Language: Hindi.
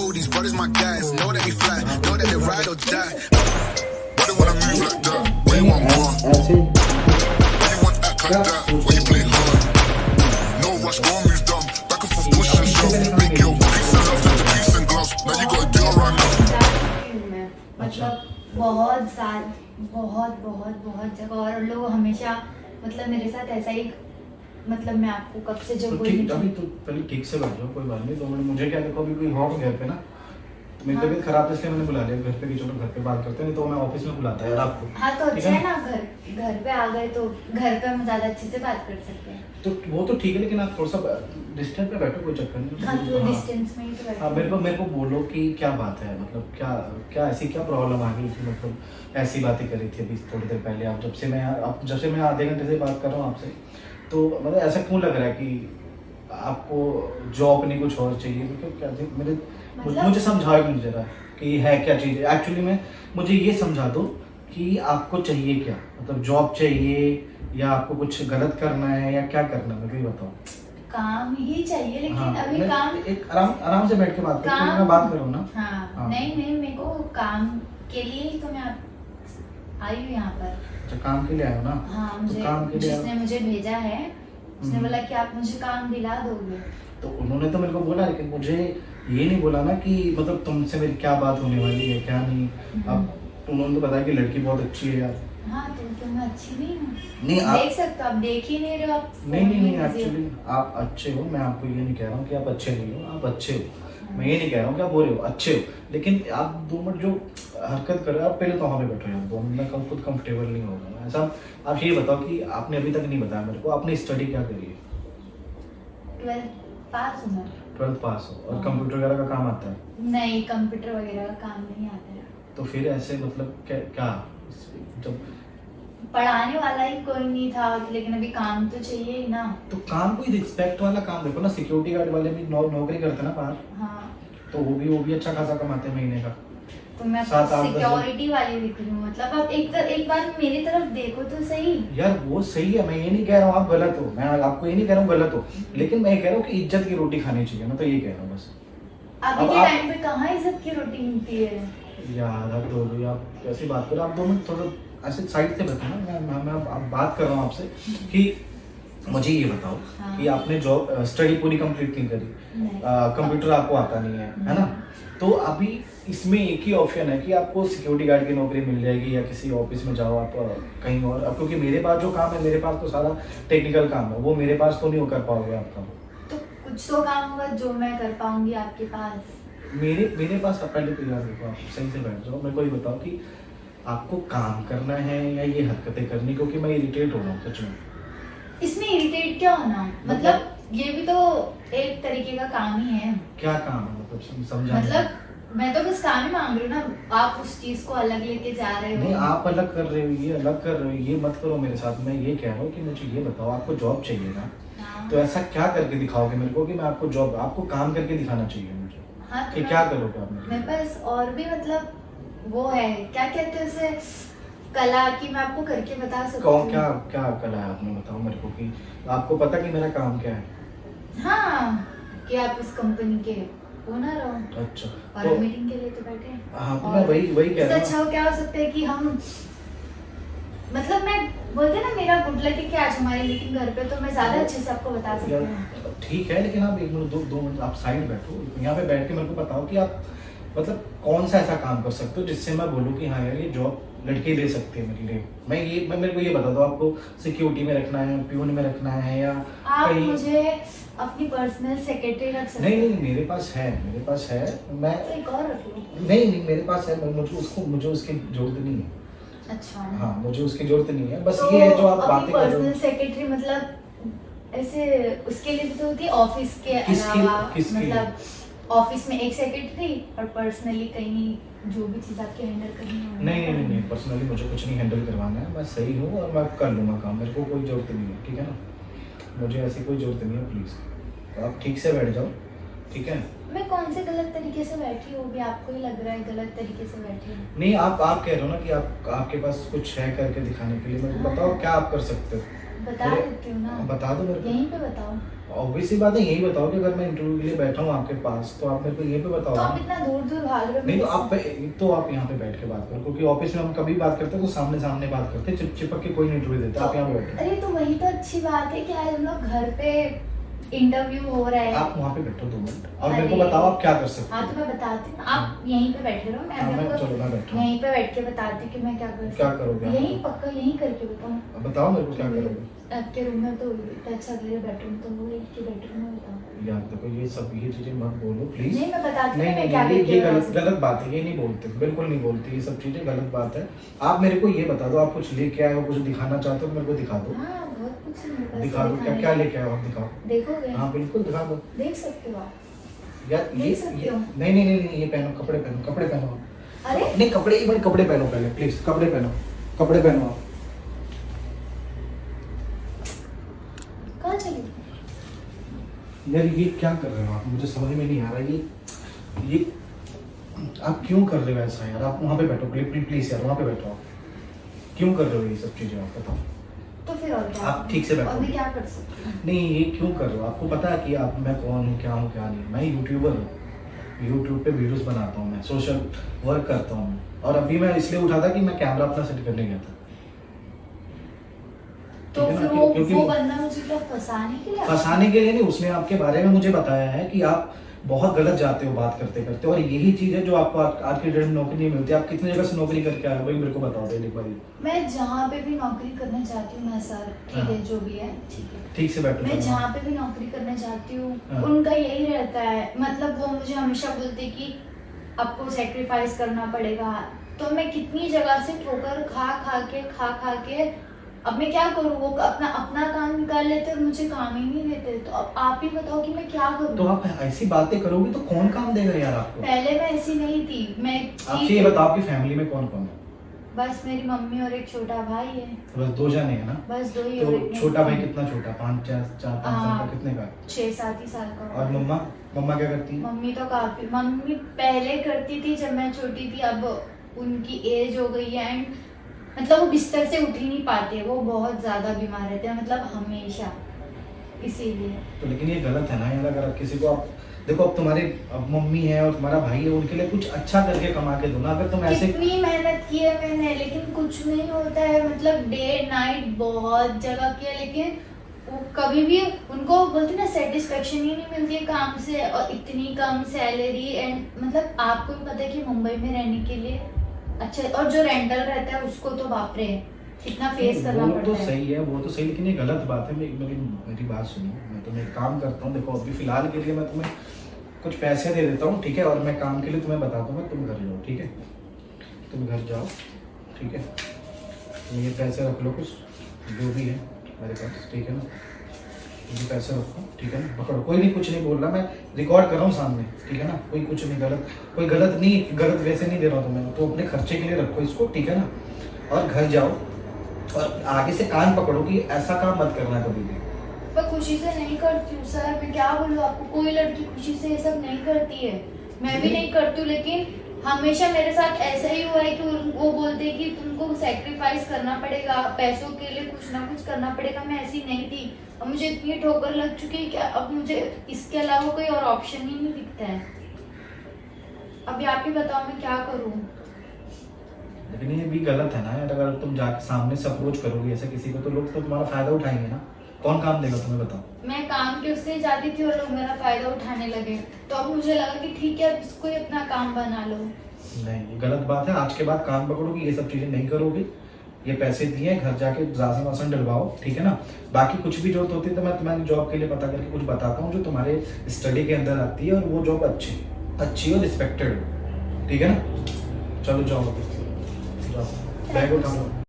know these brothers my guys. Know that we fly, know that they ride or die. Why they wanna move like that? Why you want more? Why you want act like that? Why you play hard? No rush, go on, move dumb. Back and forth, push and shove. Big yo, peace and love, to peace and gloves. Now you gotta do it right now. मतलब बहुत साल बहुत बहुत बहुत जगह और लोग हमेशा मतलब मेरे साथ ऐसा ही मतलब मैं आपको कब से जो तो ठीक अभी तो पहले ठीक से बैठ जाओ, कोई बात नहीं। तो मुझे क्या देखो अभी कोई होगा घर पे ना, तो मेरी तबीयत खराब है इसलिए मैंने बुला लिया घर पे कि चलो घर पे बात करते हैं, नहीं तो मैं ऑफिस में बुलाता यार आपको। हाँ तो अच्छा है ना, घर पे आ गए तो घर पे हम ज्यादा अच्छे से बात कर सकते हैं। तो वो तो ठीक है, लेकिन आप थोड़ा सा डिस्टेंस पे बैठो, कोई चक्कर नहीं। हाँ तो डिस्टेंस में ही तो बैठो। हाँ मेरे को बोलो कि क्या बात है, मतलब क्या ऐसी क्या प्रॉब्लम आ गई थी, मतलब ऐसी बातें करी थी अभी थोड़ी देर पहले आप जब से मैं आधे घंटे से बात कर रहा हूँ आपसे, तो मतलब ऐसा क्यों लग रहा है कि आपको जॉब नहीं कुछ और चाहिए? मतलब क्या मेरे मुझे समझाओ मुझे जरा कि है क्या चीज़ एक्चुअली में, मुझे ये समझा दो कि आपको चाहिए क्या, मतलब जॉब चाहिए या आपको कुछ गलत करना है या क्या करना है, मुझे ये बताओ। काम ही चाहिए लेकिन हाँ, अभी काम एक आराम से बैठ के बात करो, मैं बात करूँ ना। हाँ। नहीं मेरे को काम के लिए ही तो मैं आई हूँ यहाँ पर। अच्छा काम के लिए आए हो ना? हाँ मुझे तो काम के लिए जिसने मुझे भेजा है उसने बोला कि आप मुझे काम दिला दोगे। तो उन्होंने तो मेरे को बोला, लेकिन मुझे ये नहीं बोला ना कि मतलब तुमसे मेरी क्या बात होने वाली है क्या नहीं। अब उन्होंने तो बताया कि लड़की बहुत अच्छी है यार। हाँ तो मैं अच्छी नहीं हूँ? नहीं आप देख सकते हो, आप देख ही नहीं रहे हो। आप नहीं एक्चुअली आप अच्छे हो, मैं आपको ये नहीं कह रहा हूँ कि आप अच्छे नहीं हो, आप अच्छे हो। मैं ये नहीं कह रहा हूँ कि आप बुरे हो, अच्छे हो, लेकिन आप 2 मिनट जो हरकत कर रहे हो आप पहले तो वहाँ पे बैठो यार, 2 मिनट में खुद कंफर्टेबल नहीं होगा ऐसा। आप ये बताओ कि आपने अभी तक नहीं बताया मेरे को, आपने स्टडी क्या करी है? 12th पास हूँ मैं। 12th पास हो और कंप्यूटर वगैरह का काम आता है? नहीं कंप्यूटर वगैरह का काम नहीं आता है। तो फिर ऐसे मतलब क्या जब पढ़ाने वाला ही कोई नहीं था, लेकिन अभी काम तो चाहिए ही ना। तो काम कोई रिस्पेक्ट वाला काम देखो ना, सिक्योरिटी गार्ड वाले भी नौकरी करते ना बाहर। हाँ तो वो भी अच्छा खासा कमाते हैं महीने का। तो मैं सिक्योरिटी वाली दिख रही हूँ, मतलब आप एक बार मेरी तरफ देखो तो सही। यार वो सही है, मैं ये नहीं कह रहा हूँ आप गलत हो, मैं आपको ये नहीं कह रहा हूँ गलत हो, लेकिन मैं कह रहा हूँ कि इज्जत की रोटी खानी चाहिए, मैं तो ये कह रहा हूँ बस। अभी के टाइम पे कहाँ इज्जत की रोटी मिलती है यार? अब दो भाई आप कैसी बात करो, आप 2 मिनट थोड़ा ऐसे साइड से बैठो ना, मैं बात कर रहा हूँ आपसे कि मुझे ये बताओ कि आपने जॉब स्टडी पूरी कंप्लीट नहीं करी, कंप्यूटर आपको आता नहीं है ना? तो अभी इसमें एक ही ऑप्शन है कि आपको सिक्योरिटी गार्ड की नौकरी मिल जाएगी या किसी ऑफिस में जाओ आप कहीं और। अब क्योंकि मेरे पास जो काम है, मेरे पास तो सारा टेक्निकल काम है, वो मेरे पास तो नहीं कर पाओगे आपका। तो कुछ तो काम होगा जो मैं कर पाऊंगी आपके पास। मेरे पास पहले तो यार देखो, आप सही से बैठ जाओ, मेरे को ये बताओ कि आपको काम करना है या ये हरकतें करनी, क्योंकि मैं इरिटेट हो रहा हूँ सच में। इसमें इरिटेट क्या होना, मतलब ये भी तो एक तरीके का काम ही है। क्या काम है मतलब समझा? मतलब मैं तो बस काम ही मांग रही हूँ ना, आप उस चीज को अलग लेके जा रहे हो। नहीं आप अलग कर रहे हो, ये अलग कर रहे हो, ये मत करो मेरे साथ। मैं ये कह रहा हूँ कि मुझे ये बताओ, आपको जॉब चाहिए ना? हाँ। तो ऐसा क्या करके दिखाओगे मेरे को कि मैं आपको जॉब, आपको काम करके दिखाना चाहिए मुझे। हाँ, तो कि क्या करोगे आप मेरे पास और भी मतलब वो है, क्या कहते हैं उसे, कला की मैं आपको करके बता सकती हूँ। क्या कला है आपने बताओ मेरे को, कि आपको पता कि मेरा काम क्या है? हाँ कि आप उस कंपनी के ओनर हो। अच्छा और तो मीटिंग के लिए तो बैठे हैं। हाँ तो मैं वही कह रहा हूँ। अच्छा क्या हो सकता है कि हम मतलब मैं बोलते ना मेरा गुड लक है कि आज हमारी मीटिंग घर पे, तो मैं ज्यादा अच्छे से आपको बता सकती हूँ। ठीक है, लेकिन आप 1 मिनट 2 मिनट आप साइड बैठो, यहाँ पे बैठ के मेरे को बताओ कि आप मतलब कौन सा ऐसा काम कर सकते हो जिससे मैं बोलूँ कि हाँ यार ये जॉब लड़के दे सकते हैं मेरे लिए। मैं मेरे को ये बता दो, आपको सिक्योरिटी में रखना है, प्यून में रखना है, या आप मुझे अपनी पर्सनल सेक्रेटरी रख सकते हैं? नहीं मेरे पास है मैं तो एक और रख लो। नहीं मेरे पास है, मुझे उसकी जरूरत नहीं है। अच्छा हाँ मुझे उसकी जरूरत नहीं है, बस तो ये है जो आप बातें कर रहे हो। पर्सनल सेक्रेटरी मतलब ऐसे उसके लिए भी तो होती है, ऑफिस के अलावा मतलब ऑफिस में एक सेक्रेटरी और पर्सनली कहीं जो भी चीज आपके हैंडल करनी हो। नहीं पर्सनली मुझे कुछ नहीं हैंडल करवाना है, मैं सही हूँ और मैं कर लूँगा काम, मेरे को कोई जरूरत नहीं है, ठीक है ना? मुझे ऐसी कोई जरूरत नहीं है, प्लीज़ तो आप ठीक से बैठ जाओ, ठीक है? मैं कौन से गलत तरीके से बैठी हूँ, भी आपको ही लग रहा है गलत तरीके से बैठी हूँ? नहीं आप कह रहे हो ना कि आपके पास कुछ है करके दिखाने के लिए, मेरे को बताओ क्या आप कर सकते हो? बता देती हूँ ना। बता दो मेरे को। यहीं पे बताओ। ऑब्वियसली बात है, यही बताओ कि अगर मैं इंटरव्यू के लिए बैठा हूँ आपके पास तो आप मेरे को यही पे बताओ। तो आप इतना दूर दूर भाग रहे हो। नहीं तो आप यहाँ पे बैठ के बात करो, क्योंकि ऑफिस में हम कभी बात करते हैं तो सामने सामने बात करते हैं, चिपक के कोई नहीं इंटरव्यू देता। आप यहाँ पे बैठे। अरे तो वही तो अच्छी बात है कि आज हम लोग घर पे इंटरव्यू हो रहा है। आप वहाँ पे बैठो 2 मिनट और मेरे को बताओ आप क्या कर सकते हाँ तो मैं बताती हूँ, आप यहीं पे बैठे रहो, चलो मैं बैठा यहीं पे बैठ के बताती हूँ कि मैं क्या कर सकती हूँ। क्या करोगे? यहीं पक्का यहीं करके बताऊँ। बताओ मेरे को क्या करोगे। आपके रूम में तो इतना अच्छा घर है, बेडरूम तो वो एक के बेडरूम में बताओ। यार देखो ये चीजें मत बोलो प्लीज। नहीं मैं बताती हूँ नहीं मैं क्या ये करती हूँ। गलत बात है, ये नहीं बोलते, बिल्कुल नहीं बोलते, ये सब चीजें गलत बात है। आप मेरे को ये बता दो, आप कुछ लेके आए हो, कुछ दिखाना चाहते हो, मेरे को दिखा दो। हाँ बहुत कुछ है मेरे पास दिखा दो, क्या क्या लेके आए हो आप, दिखाओ। देखोगे? हाँ बिल्कुल दिखा दो। देख सकते हो आप। यार देख सकते हो। नहीं ये पहनो, कपड़े पहनो। अरे नहीं कपड़े पहनो पहले प्लीज, कपड़े पहनो आप। कहाँ चली? यार ये क्या कर रहे हो आप, मुझे समझ में नहीं आ रहा ये आप क्यों कर रहे हो ऐसा यार। आप वहाँ पे बैठो प्लीज यार, वहाँ पे बैठो। आप क्यों कर रहे हो ये सब चीजें, आप बताओ। तो फिर और क्या? आप ठीक से बैठो। और मैं क्या कर सकती हूँ? नहीं ये क्यों कर रहे हो, आपको पता है कि आप मैं कौन हूँ क्या नहीं। मैं यूट्यूबर हूँ, यूट्यूब पे वीडियोस बनाता हूँ, मैं सोशल वर्क करता हूँ। और अभी मैं इसलिए उठा था कि मैं कैमरा अपना सेट करने गया था। तो ठीक है ना, फिर वो बंदा मुझे क्या फंसाने के लिए नहीं, उसने आपके बारे में मुझे बताया है कि आप बहुत गलत जाते हो बात करते करते, और यही चीज है जो आपको आज के डेट में नौकरी नहीं मिलती। आप कितनी जगह से नौकरी करके आए हो वही मेरे को बताओ दे एक बार। मैं जहाँ पे भी नौकरी करने जाती हूँ ना सर, ठीक है जो भी है ठीक से बैठो। मैं जहाँ पे भी नौकरी करने जाती हूँ हाँ। उनका यही रहता है, मतलब वो मुझे हमेशा बोलते कि आपको सेक्रीफाइस करना पड़ेगा। तो मैं कितनी जगह से ठोकर खा के अब मैं क्या करूँ? वो अपना काम निकाल लेते और मुझे काम ही नहीं देते। तो अब आप ही बताओ कि मैं क्या करूँ? तो आप ऐसी बातें करोगे तो कौन काम देगा यार आपको? पहले मैं ऐसी नहीं थी। मैं आप ये बताओ आपकी फैमिली में कौन कौन है? बस मेरी मम्मी और एक छोटा भाई है। बस 2 जने हैं ना? बस 2 ही। तो और एक छोटा भाई कितना छोटा? 5 साल का? कितने का? 6-7 साल का। और मम्मा क्या करती है? मम्मी पहले करती थी जब मैं छोटी थी, अब उनकी एज हो गई है एंड मतलब वो बिस्तर से उठ ही नहीं पाते, वो बहुत ज्यादा बीमार रहते हैं, मतलब हमेशा, इसीलिए। तो लेकिन ये गलत है ना यार। अगर आप किसी को आप देखो, अब तुम्हारे मम्मी है और तुम्हारा भाई है, उनके लिए कुछ अच्छा करके कमा के दो ना। अगर तुम ऐसे कितनी मेहनत की है मैंने, लेकिन कुछ नहीं होता है। मतलब डे नाइट बहुत जगह किया, लेकिन वो कभी भी उनको बोलते ना सेटिस्फेक्शन ही नहीं मिलती है काम से, और इतनी कम सैलरी। एंड मतलब आपको भी पता है कि मुंबई में रहने के लिए अच्छा, और जो रेंटल रहता है उसको तो बाप रे कितना फेस करना पड़ता है। वो तो सही है, वो तो सही, लेकिन ये गलत बात है। मेरी बात सुनो, मैं तुम्हें एक काम करता हूँ। देखो अभी फिलहाल के लिए मैं तुम्हें कुछ पैसे दे देता हूँ, ठीक है? और मैं काम के लिए तुम्हें बता दूंगा, तुम घर जाओ, ठीक है? तुम घर जाओ, ठीक है? तुम ये पैसे रख लो, कुछ जो भी है मेरे पास, ठीक है ना? तुम पैसे रखो, ठीक है ना? पकड़ो, कोई नहीं, कुछ नहीं बोल रहा, मैं रिकॉर्ड कर रहा हूँ सामने, ठीक है ना? कोई कुछ नहीं गलत वैसे नहीं दे रहा हूँ तुम्हें, तो अपने खर्चे के लिए रखो इसको, ठीक है ना? और घर जाओ और आगे से कान पकड़ो कि ऐसा काम मत करना कभी भी। मैं खुशी से नहीं करती हूँ सर, मैं क्या बोलूँ आपको, कोई लड़की खुशी से ये सब नहीं करती है, मैं भी नहीं करती हूँ। लेकिन हमेशा मेरे साथ ऐसा ही हुआ है कि वो बोलते हैं कि तुमको सैक्रिफाइस करना पड़ेगा, पैसों के लिए कुछ ना कुछ करना पड़ेगा। मैं ऐसी नहीं थी, अब मुझे इतनी ठोकर लग चुकी है कि अब मुझे इसके अलावा कोई और ऑप्शन ही नहीं दिखता है। अभी आप ही बताओ मैं क्या करूँ? लेकिन ये भी गलत है ना यार। अगर तुम जाके सामने से अप्रोच करोगे ऐसा किसी को, तो लोग तो तुम्हारा फायदा उठाएंगे ना। कौन काम देगा तुम्हें, बताओ? मैं काम के उससे जाती थी और लोग मेरा फायदा उठाने लगे, तो अब मुझे लगा कि ठीक है अब इसको ही अपना काम बना लो। नहीं, ये गलत बात है। आज के बाद कान पकड़ोगी, ये सब चीजें नहीं करोगी। ये पैसे दिए, घर जाके राशन वासन डलवाओ, ठीक है ना? बाकी कुछ भी जरूरत होती है तो मैं तुम्हारी जॉब के लिए पता करके कुछ बताता हूँ जो तुम्हारे स्टडी के अंदर आती है, और वो जॉब अच्छी और रिस्पेक्टेड हो, ठीक है ना? चलो जाओ, बैग उठा लो।